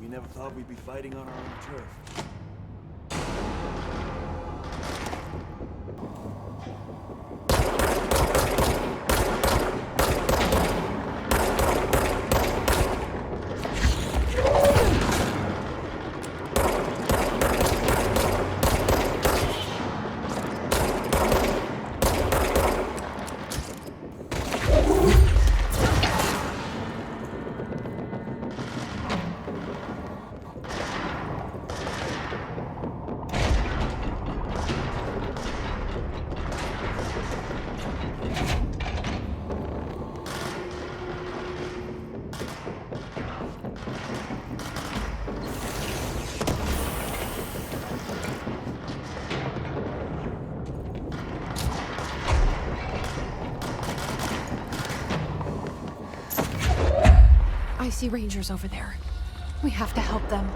never thought we'd be fighting on our own turf. I see Rangers over there. We have to help them.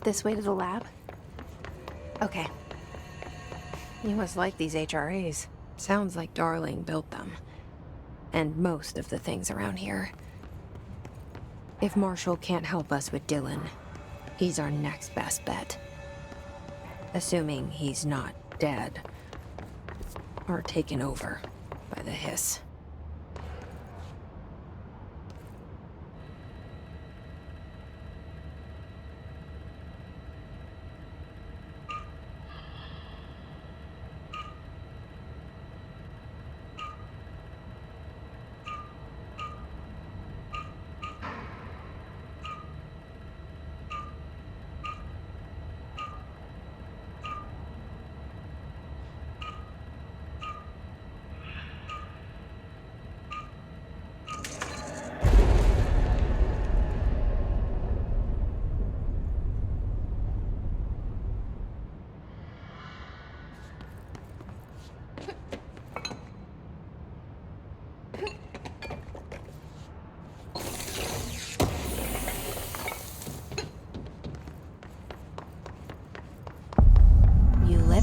This way to the lab? Okay. You must like these HRAs. Sounds like Darling built them. And most of the things around here. If Marshall can't help us with Dylan, he's our next best bet. Assuming he's not dead. Or taken over by the hiss.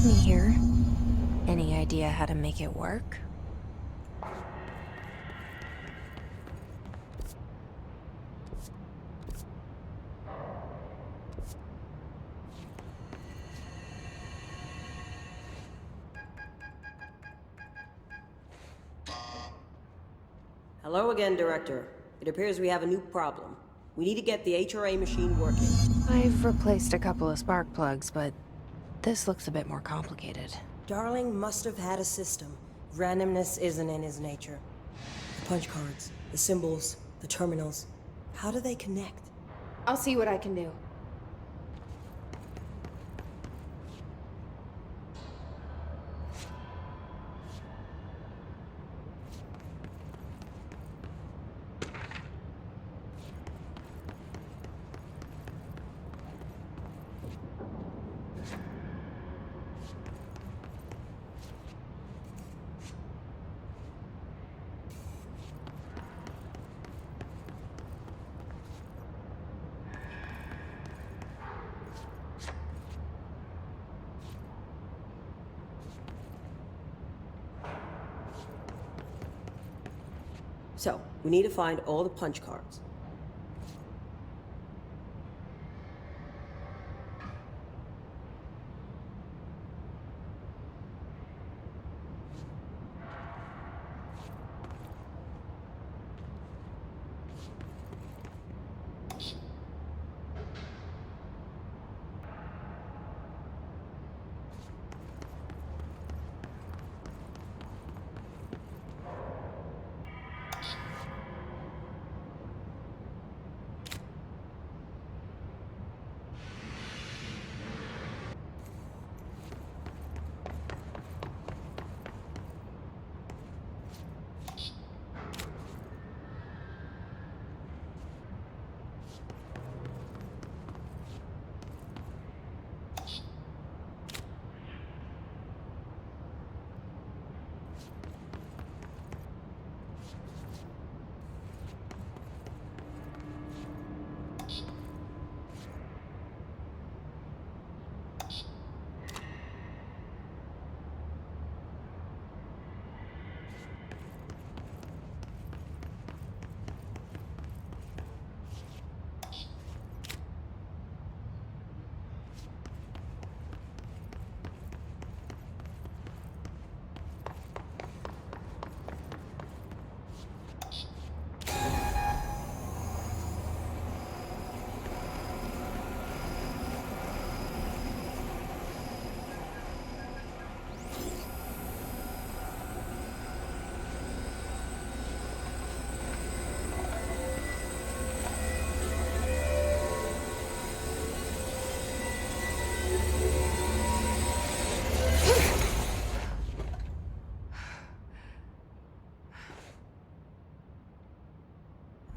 Me here. Any idea how to make it work? Hello again, Director. It appears we have a new problem. We need to get the HRA machine working. I've replaced a couple of spark plugs, but this looks a bit more complicated. Darling must have had a system. Randomness isn't in his nature. The punch cards, the symbols, the terminals. How do they connect? I'll see what I can do. So, we need to find all the punch cards.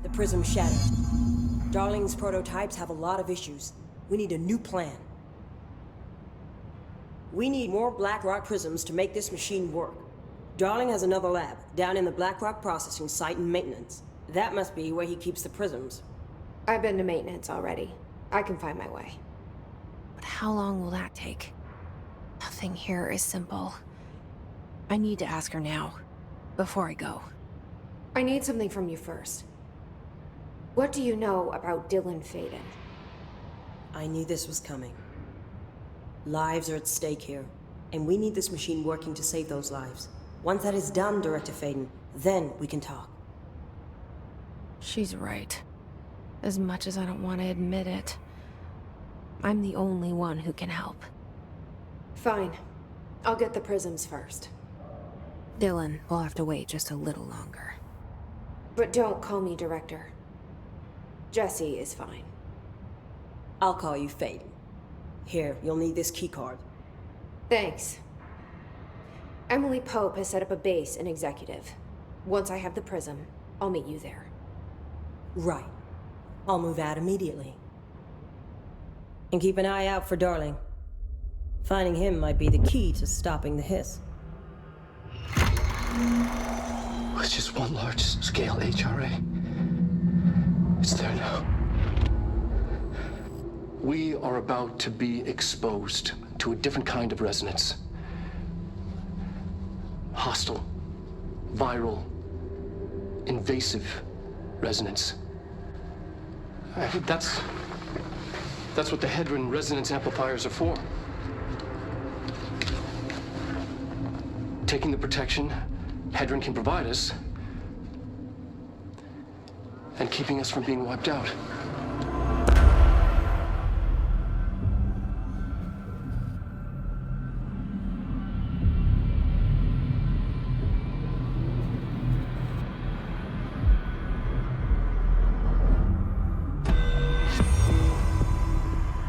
The prism shattered. Darling's prototypes have a lot of issues. We need a new plan. We need more black rock prisms to make this machine work. Darling has another lab, down in the black rock processing site in maintenance. That must be where he keeps the prisms. I've been to maintenance already. I can find my way. But how long will that take? Nothing here is simple. I need to ask her now, before I go. I need something from you first. What do you know about Dylan Faden? I knew this was coming. Lives are at stake here, and we need this machine working to save those lives. Once that is done, Director Faden, then we can talk. She's right. As much as I don't want to admit it, I'm the only one who can help. Fine. I'll get the prisms first. Dylan will have to wait just a little longer. But don't call me Director. Jesse is fine. I'll call you Faden. Here, you'll need this keycard. Thanks. Emily Pope has set up a base in Executive. Once I have the prism, I'll meet you there. Right. I'll move out immediately. And keep an eye out for Darling. Finding him might be the key to stopping the hiss. It's just one large-scale HRA. It's there now. We are about to be exposed to a different kind of resonance. Hostile, viral, invasive resonance. That's what the Hedron resonance amplifiers are for. Taking the protection Hedron can provide us and keeping us from being wiped out.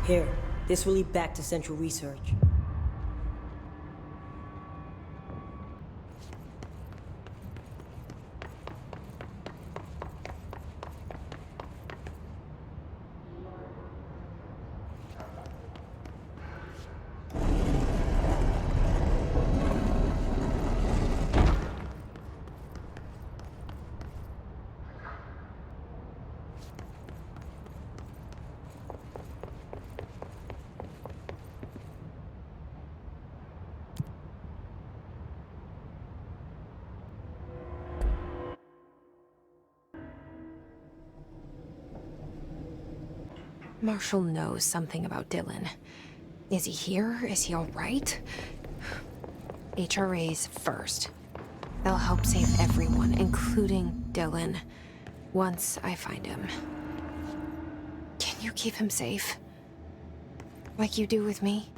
Here, this will lead back to Central Research. Marshall knows something about Dylan. Is he here? Is he all right? HRAs first. They'll help save everyone, including Dylan, once I find him. Can you keep him safe? Like you do with me?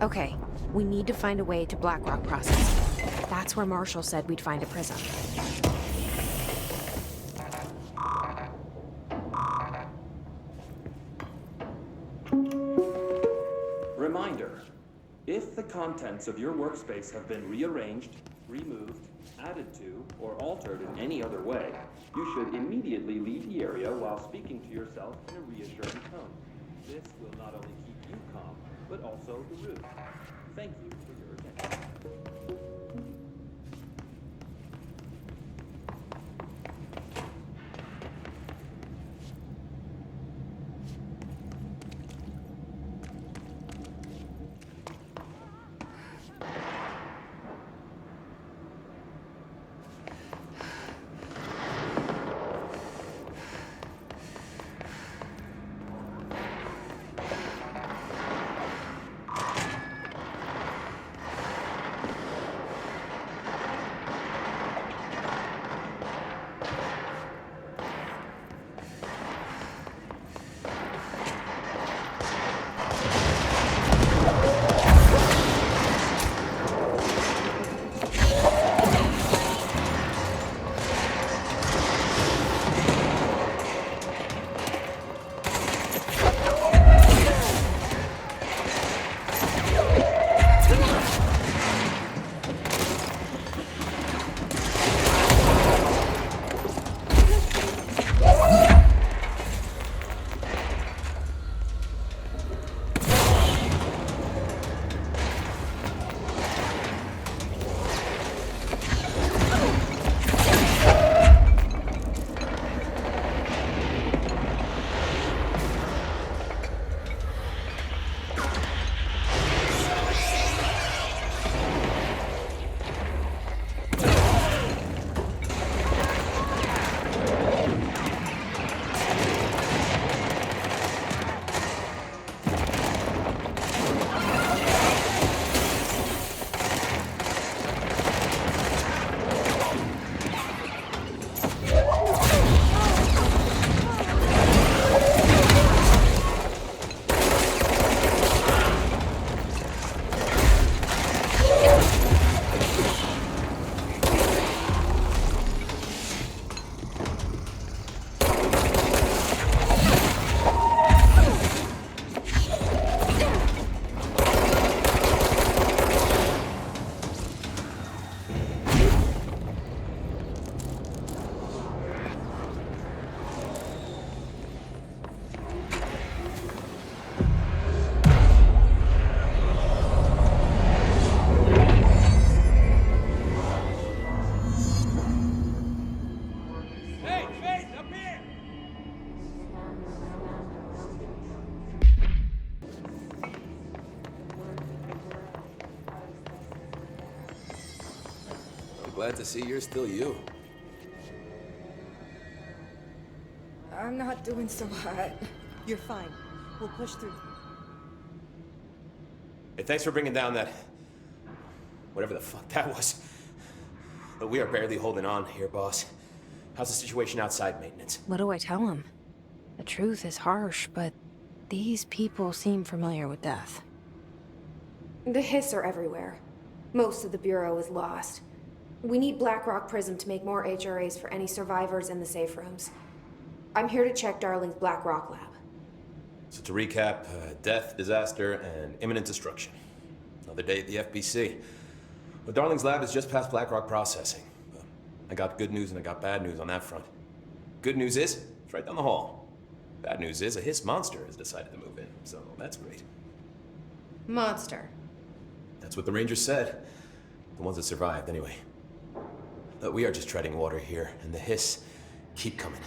Okay, we need to find a way to Blackrock processing. That's where Marshall said we'd find a prism. Reminder, if the contents of your workspace have been rearranged, removed, added to, or altered in any other way, you should immediately leave the area while speaking to yourself in a reassuring tone. This will not only keep you calm, but also the room. Thank you for your attention. Glad to see you're still you. I'm not doing so hot. You're fine. We'll push through. Hey, thanks for bringing down that... whatever the fuck that was. But we are barely holding on here, boss. How's the situation outside maintenance? What do I tell him? The truth is harsh, but these people seem familiar with death. The hiss are everywhere. Most of the Bureau is lost. We need Blackrock Prism to make more HRAs for any survivors in the safe rooms. I'm here to check Darling's Blackrock lab. So to recap, death, disaster, and imminent destruction. Another day at the FBC. But Darling's lab is just past Blackrock processing. I got good news and I got bad news on that front. Good news is, it's right down the hall. Bad news is, a hiss monster has decided to move in, so that's great. Monster. That's what the Rangers said. The ones that survived, anyway. But we are just treading water here, and the hiss keep coming.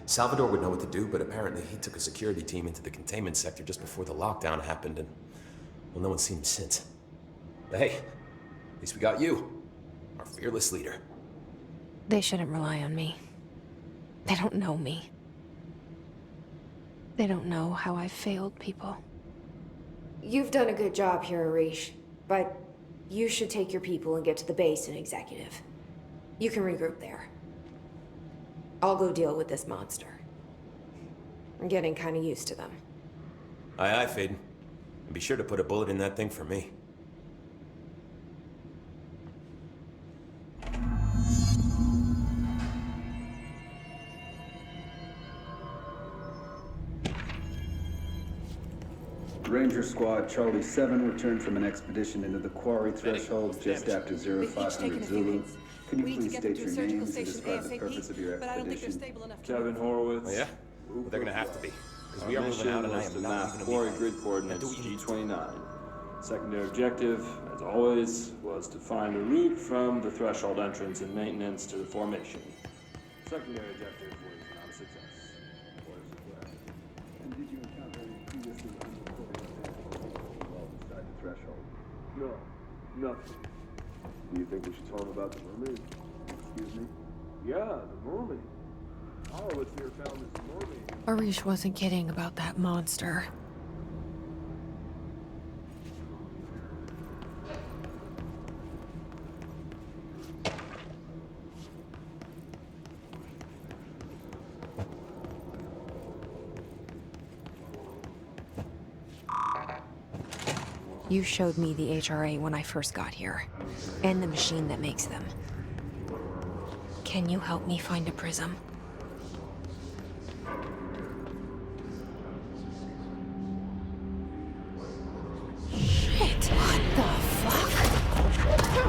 Salvador would know what to do, but apparently he took a security team into the containment sector just before the lockdown happened, and, well, no one's seen him since. But hey, at least we got you, our fearless leader. They shouldn't rely on me. They don't know me. They don't know how I've failed people. You've done a good job here, Arish, but you should take your people and get to the base in Executive. You can regroup there. I'll go deal with this monster. I'm getting kind of used to them. Aye, aye, Faden. And be sure to put a bullet in that thing for me. Ranger Squad Charlie 7 returned from an expedition into the quarry threshold just after 0500 Zulu. Can you please state your names and describe the purpose of your expedition? Kevin Horowitz. Oh, yeah? Well, they're gonna have to be. Because we are moving out and I am not even quarry grid coordinates G29. Secondary objective, as always, was to find a route from the threshold entrance and maintenance to the formation. Secondary objective was not a success. And did you encounter any previously unreported events while inside the threshold? No, nothing. Do you think we should tell him about the mermaid? Excuse me? Yeah, the mermaid. Horowitz here found this mermaid. Arish wasn't kidding about that monster. You showed me the HRA when I first got here, and the machine that makes them. Can you help me find a prism? Shit! What the fuck?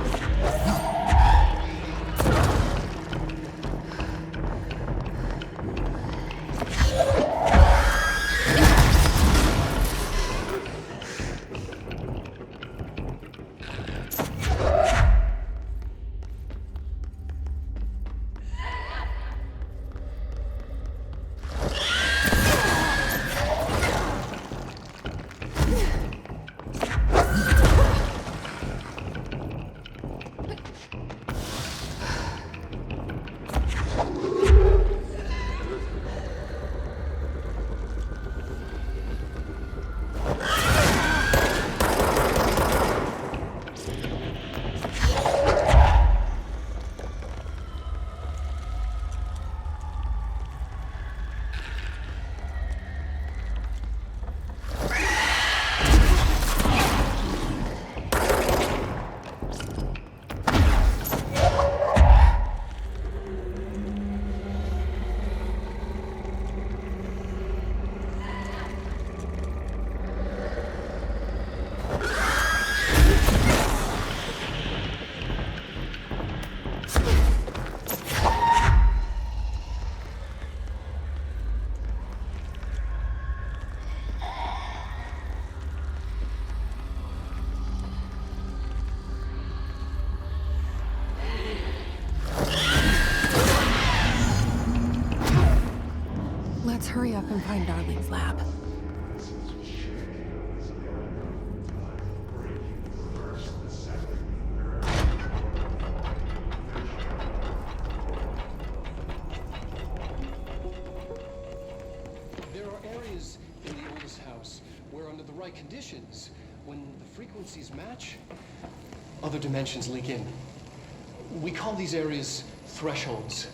Let's hurry up and find Darling's lab. There are areas in the oldest house where, under the right conditions, when the frequencies match, other dimensions leak in. We call these areas thresholds.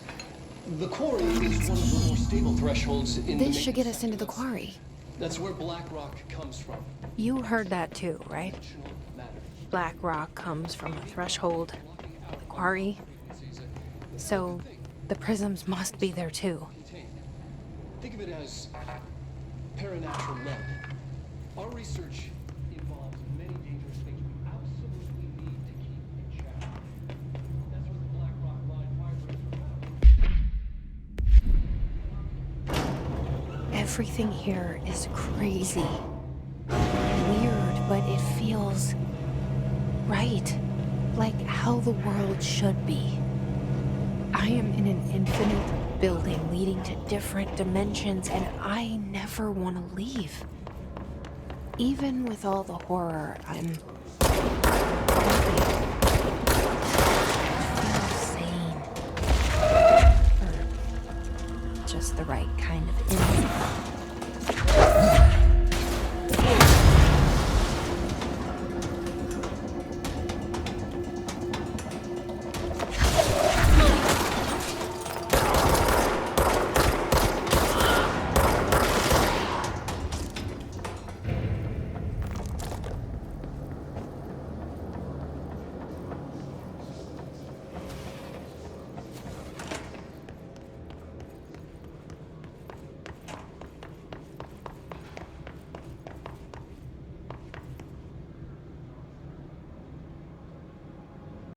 The quarry is one of the more stable thresholds in the This should get main us into the sector. quarry. That's where black rock comes from. You heard that too, right? Dimensional matter. Black rock comes from a threshold, the quarry. So the prisms must be there too. Contained. Think of it as paranatural lead. Our research involves many dangerous things we absolutely need to keep in check. That's what the black rock line fibers are about. Everything here is crazy. Weird, but it feels right. Like how the world should be. I am in an infinite building leading to different dimensions, and I never want to leave. Even with all the horror, I'm